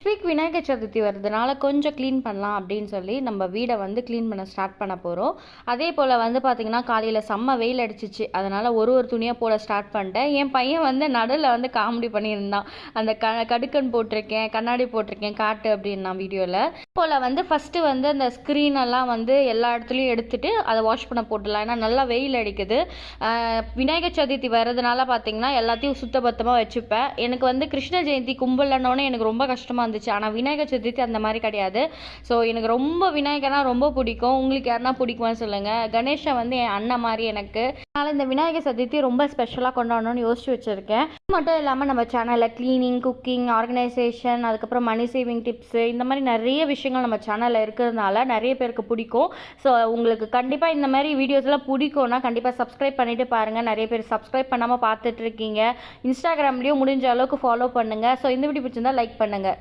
Week Vinayagar Chaturthi வரதுனால கொஞ்சம் clean பண்ணலாம் அப்படின்னு சொல்லி நம்ம வீடை வந்து க்ளீன் பண்ண ஸ்டார்ட் பண்ண போகிறோம். அதே போல் வந்து பார்த்திங்கன்னா காலையில் செம்ம வெயில் அடிச்சிச்சு. அதனால் ஒரு துணியாக போட ஸ்டார்ட் பண்ணிட்டேன். என் பையன் வந்து நடுவில் வந்து காமெடி பண்ணியிருந்தான். அந்த கடுக்கன் போட்டிருக்கேன், கண்ணாடி போட்டிருக்கேன், காட்டு அப்படின்னு நான் வீடியோவில். போல் வந்து ஃபஸ்ட்டு வந்து அந்த ஸ்க்ரீனெல்லாம் வந்து எல்லா இடத்துலையும் எடுத்துகிட்டு அதை வாஷ் பண்ண போட்டுடலாம். ஏன்னா நல்லா வெயில் அடிக்குது. விநாயகர் சதுர்த்தி வர்றதுனால பார்த்திங்கன்னா எல்லாத்தையும் சுத்தபத்தமாக வச்சுப்பேன். எனக்கு வந்து கிருஷ்ண ஜெயந்தி கும்பலன்னோடனே எனக்கு ரொம்ப கஷ்டமாக இருந்துச்சு. ஆனால் விநாயகர் சதுர்த்தி அந்த மாதிரி கிடையாது. ஸோ எனக்கு ரொம்ப விநாயகர்னா ரொம்ப பிடிக்கும். உங்களுக்கு யாருன்னா பிடிக்குமான்னு சொல்லுங்கள். கணேஷை வந்து என் அண்ணன் மாதிரி எனக்கு. அதனால் இந்த விநாயகர் சதுர்த்தி ரொம்ப ஸ்பெஷலாக கொண்டாடணும்னு யோசிச்சு வச்சுருக்கேன். இது மட்டும் இல்லாமல் நம்ம சேனலில் க்ளீனிங், குக்கிங், ஆர்கனைசேஷன், அதுக்கப்புறம் மணி சேவிங் டிப்ஸு, இந்த மாதிரி நிறைய விஷயங்கள் நம்ம சேனலில் இருக்கிறதுனால நிறைய பேருக்கு பிடிக்கும். ஸோ உங்களுக்கு கண்டிப்பாக இந்த மாதிரி வீடியோஸ்லாம் பிடிக்கும்னா கண்டிப்பாக சப்ஸ்கிரைப் பண்ணிவிட்டு பாருங்கள். நிறைய பேர் சப்ஸ்கிரைப் பண்ணாமல் பார்த்துட்ருக்கீங்க. இன்ஸ்டாகிராம்லேயும் முடிஞ்ச அளவுக்கு ஃபாலோ பண்ணுங்கள். ஸோ இந்த வீடியோ பிடிச்சிருந்தால் லைக் பண்ணுங்கள்.